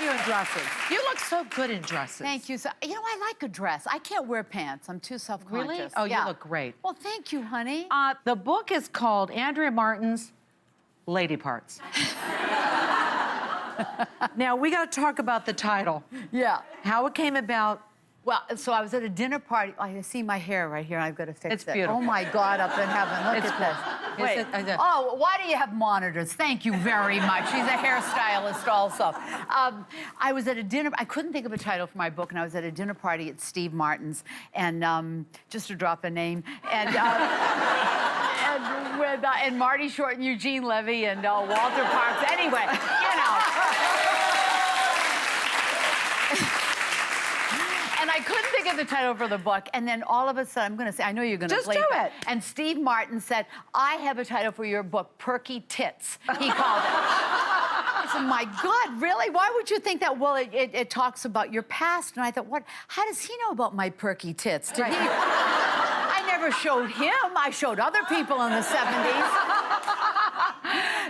love you in dresses. You look so good in dresses. Thank you. So, you know, I like a dress. I can't wear pants. I'm too self-conscious. Really? Oh, you look great. Well, thank you, honey. The book is called Andrea Martin's Lady Parts. Now, we got to talk about the title. Yeah. How it came about. Well, so I was at a dinner party. I see my hair right here. I've got to fix it. It's beautiful. Oh, my God, up in heaven. Look at this. Wait. Oh, why do you have monitors? Thank you very much. She's a hairstylist also. I was at a dinner. I couldn't think of a title for my book, and I was at a dinner party at Steve Martin's, and just to drop a name, and and Marty Short and Eugene Levy and Walter Parks. Anyway, you know. And I couldn't think of the title for the book, and then all of a sudden, I'm going to say, I know you're going to just play do it. And Steve Martin said, I have a title for your book, Perky Tits, he called it. I said, my God, really? Why would you think that? Well, it talks about your past. And I thought, what? How does he know about my perky tits? Did he? I never showed him. I showed other people in the 70s.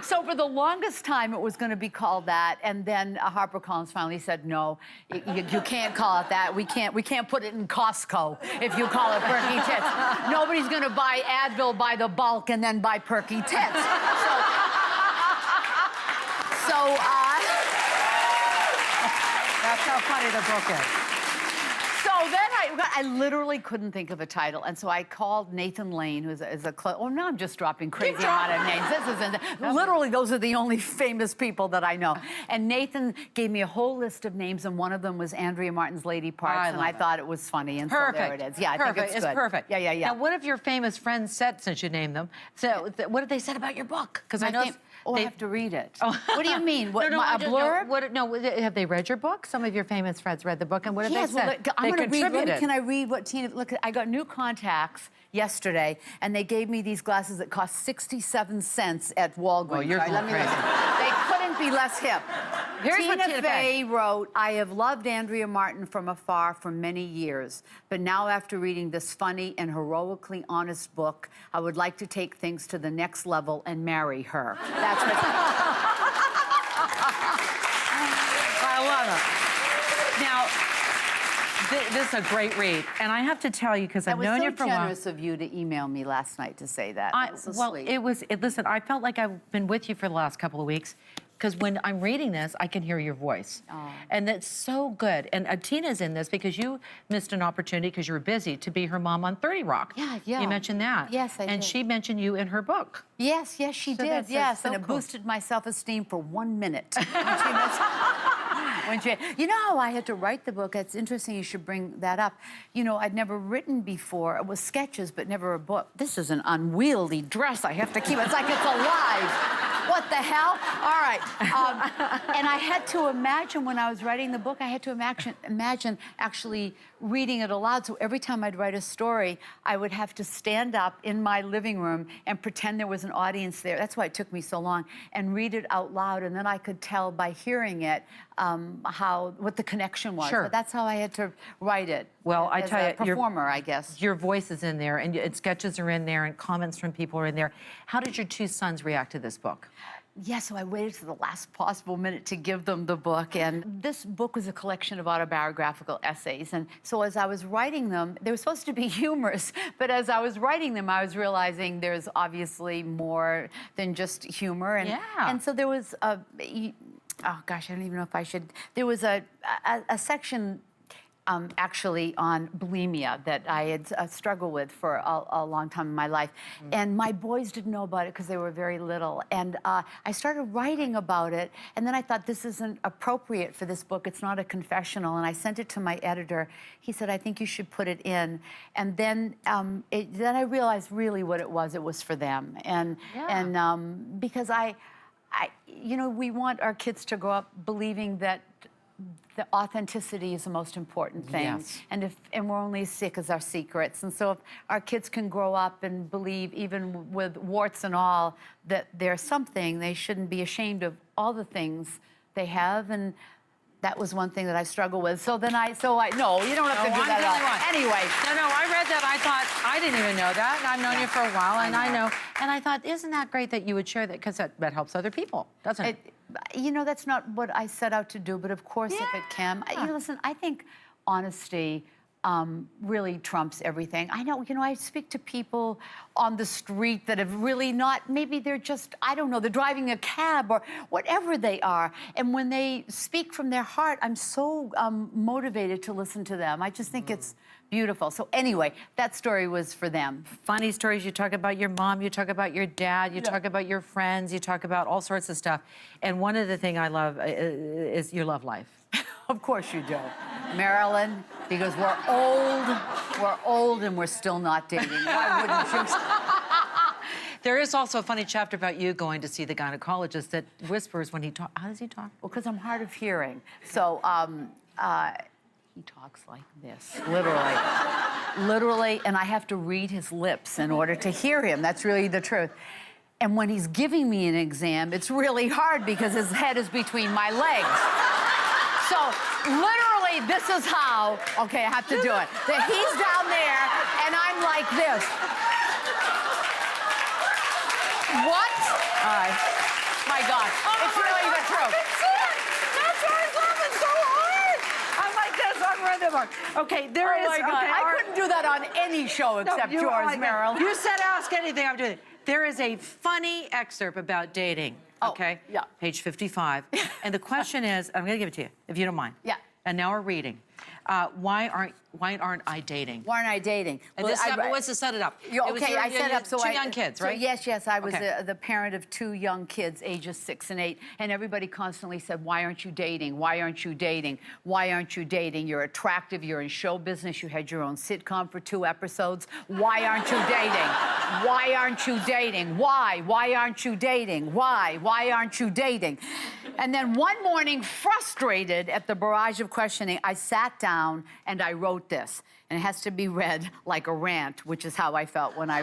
So for the longest time, it was going to be called that, and then HarperCollins finally said, no, you can't call it that. We can't put it in Costco if you call it Perky Tits. Nobody's going to buy Advil by the bulk and then buy Perky Tits. That's how funny the book is. So then I literally couldn't think of a title, and so I called Nathan Lane, who's oh, now I'm just dropping crazy amount of names. This isn't, literally, those are the only famous people that I know. And Nathan gave me a whole list of names, and one of them was Andrea Martin's Lady Parts, and I thought it was funny, and perfect. So there it is. Yeah, I think it's good. It's perfect. Yeah. Now, what have your famous friends said since you named them? So, what have they said about your book? Because I know... I have to read it. Oh. What do you mean? What, no, a blurb? No, have they read your book? Some of your famous friends read the book, and what have they said? I'm they contributed. Can I read what Tina... Look, I got new contacts yesterday, and they gave me these glasses that cost 67 cents at Walgreens. Oh, you're going crazy. They couldn't be less hip. Here's what Tina Fey wrote, I have loved Andrea Martin from afar for many years, but now after reading this funny and heroically honest book, I would like to take things to the next level and marry her. That's what... I love it. Now, this is a great read, and I have to tell you, because I've known you for a while. It was so generous of you to email me last night to say that. It was so sweet. Listen, I felt like I've been with you for the last couple of weeks, because when I'm reading this, I can hear your voice. Oh. And that's so good. And Tina's in this because you missed an opportunity, because you were busy, to be her mom on 30 Rock. Yeah. You mentioned that. Yes, I did. And she mentioned you in her book. Yes, she did, yes. And it boosted my self-esteem for 1 minute. You know how I had to write the book? It's interesting you should bring that up. You know, I'd never written before. It was sketches, but never a book. This is an unwieldy dress I have to keep. It's like it's alive. What the hell? All right. And I had to imagine, when I was writing the book, I had to imagine actually reading it aloud. So every time I'd write a story, I would have to stand up in my living room and pretend there was an audience there. That's why it took me so long. And read it out loud. And then I could tell by hearing it what the connection was. Sure. But that's how I had to write it. Well, I tell you, performer, I guess. Your voice is in there, and sketches are in there, and comments from people are in there. How did your two sons react to this book? Yeah, so I waited to the last possible minute to give them the book. And this book was a collection of autobiographical essays. And so as I was writing them, they were supposed to be humorous, but as I was writing them, I was realizing there's obviously more than just humor. And so there was oh gosh, I don't even know if I should. There was a section actually on bulimia that I had struggled with for a long time in my life. And my boys didn't know about it because they were very little. And I started writing about it, and then I thought, this isn't appropriate for this book. It's not a confessional. And I sent it to my editor. He said, I think you should put it in. And then then I realized really what it was. It was for them. And because you know, we want our kids to grow up believing that the authenticity is the most important thing. Yes. And we're only as sick as our secrets. And so if our kids can grow up and believe, even with warts and all, that they're something, they shouldn't be ashamed of all the things they have. And that was one thing that I struggled with. So then no, you don't have to do that at all. Anyway. No, I read that. I thought, I didn't even know that. And I've known you for a while, and I know. And I thought, isn't that great that you would share that? Because that helps other people, doesn't it? You know, that's not what I set out to do, but of course, if it can. You know, listen, I think honesty really trumps everything. I know, you know, I speak to people on the street that have really not, maybe they're just, I don't know, they're driving a cab or whatever they are. And when they speak from their heart, I'm so motivated to listen to them. I just think it's beautiful. So anyway, that story was for them. Funny stories. You talk about your mom, you talk about your dad, you talk about your friends, you talk about all sorts of stuff. And one of the things I love is your love life. Of course you do. Marilyn, because we're old and we're still not dating. Why wouldn't you? There is also a funny chapter about you going to see the gynecologist that whispers when he talks. How does he talk? Well, because I'm hard of hearing. So he talks like this, literally. Literally, and I have to read his lips in order to hear him. That's really the truth. And when he's giving me an exam, it's really hard because his head is between my legs. So literally, this is how, okay, I have to do it. That he's down there, and I'm like this. What? My God, it's really the truth. That's why I love it so hard. I'm like this on Rhythm. Okay, there is. Oh my God, okay, I couldn't do that on any show except yours, Marilyn. You said ask anything, I'm doing it. There is a funny excerpt about dating. Okay? Yeah. Page 55. And the question is, I'm going to give it to you, if you don't mind. Yeah. And now we're reading. Why aren't I dating? Why aren't I dating? And this was to set it up. Okay, I set up so two young kids, right? So yes, I was the parent of 2 young kids, ages 6 and 8, and everybody constantly said, "Why aren't you dating? Why aren't you dating? Why aren't you dating? You're attractive. You're in show business. You had your own sitcom for 2 episodes. Why aren't you dating? Why aren't you dating? Why? Why aren't you dating? Why? Why aren't you dating?" And then one morning, frustrated at the barrage of questioning, I sat down and I wrote this. And it has to be read like a rant, which is how I felt when I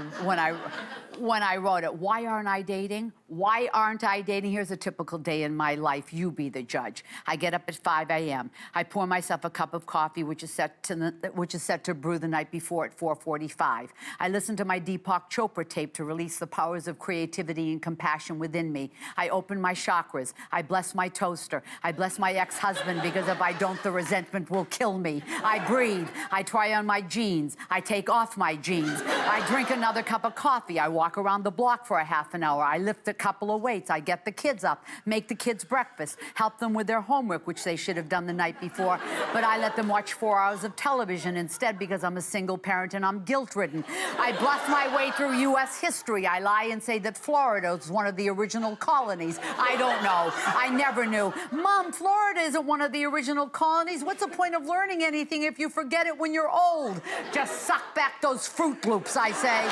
wrote it. Why aren't I dating? Why aren't I dating? Here's a typical day in my life. You be the judge. I get up at 5 a.m. I pour myself a cup of coffee, which is set to brew the night before at 4:45. I listen to my Deepak Chopra tape to release the powers of creativity and compassion within me. I open my chakras. I bless my toaster. I bless my ex-husband because if I don't, the resentment will kill me. I breathe. I try on my jeans. I take off my jeans. I drink another cup of coffee. I walk around the block for a half an hour. I lift a couple of weights. I get the kids up, make the kids breakfast, help them with their homework, which they should have done the night before. But I let them watch 4 hours of television instead because I'm a single parent and I'm guilt-ridden. I bluff my way through U.S. history. I lie and say that Florida was one of the original colonies. I don't know. I never knew. Mom, Florida isn't one of the original colonies. What's the point of learning anything if you forget it when you're old? Just suck back those Fruit Loops, I say.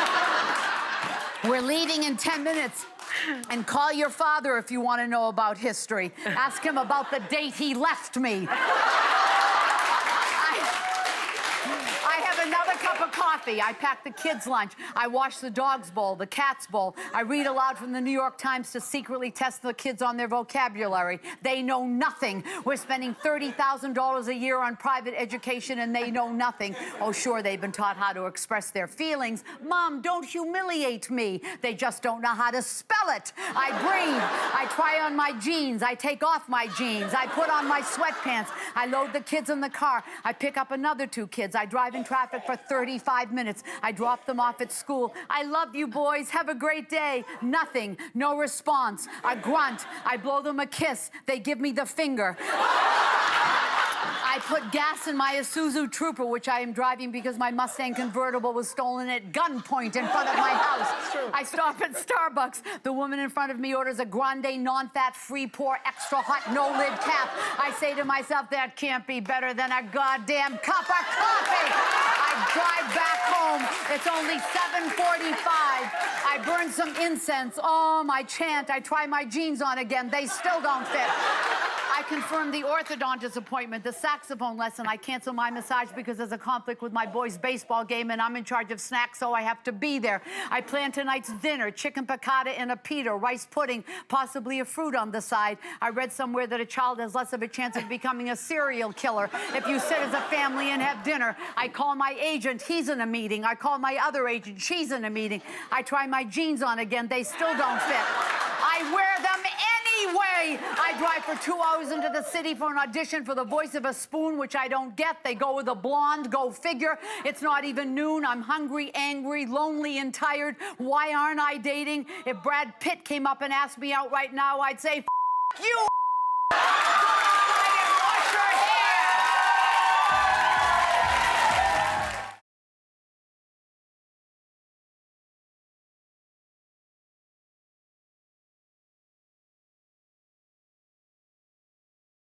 We're leaving in 10 minutes. And call your father if you want to know about history. Ask him about the date he left me. I have another cup of coffee. I pack the kids' lunch. I wash the dog's bowl, the cat's bowl. I read aloud from the New York Times to secretly test the kids on their vocabulary. They know nothing. We're spending $30,000 a year on private education and they know nothing. Oh, sure, they've been taught how to express their feelings. Mom, don't humiliate me. They just don't know how to spell it. I breathe. I try on my jeans. I take off my jeans. I put on my sweatpants. I load the kids in the car. I pick up another 2 kids. I drive in traffic for 35 minutes. I drop them off at school. I love you boys. Have a great day. Nothing. No response. I grunt. I blow them a kiss. They give me the finger. I put gas in my Isuzu Trooper, which I am driving because my Mustang convertible was stolen at gunpoint in front of my house. I stop at Starbucks. The woman in front of me orders a grande, non-fat, free pour, extra hot, no-lid cap. I say to myself, that can't be better than a goddamn cup of coffee. I drive back home. It's only 7:45. I burn some incense. I chant. I try my jeans on again. They still don't fit. I confirm the orthodontist appointment, the saxophone lesson. I cancel my massage because there's a conflict with my boys' baseball game and I'm in charge of snacks, so I have to be there. I plan tonight's dinner, chicken piccata and a pita, rice pudding, possibly a fruit on the side. I read somewhere that a child has less of a chance of becoming a serial killer if you sit as a family and have dinner. I call my agent, he's in a meeting. I call my other agent, she's in a meeting. I try my jeans on again, they still don't fit. I wear them Anyway, I drive for 2 hours into the city for an audition for the voice of a spoon, which I don't get. They go with a blonde, go figure. It's not even noon. I'm hungry, angry, lonely, and tired. Why aren't I dating? If Brad Pitt came up and asked me out right now, I'd say, F you!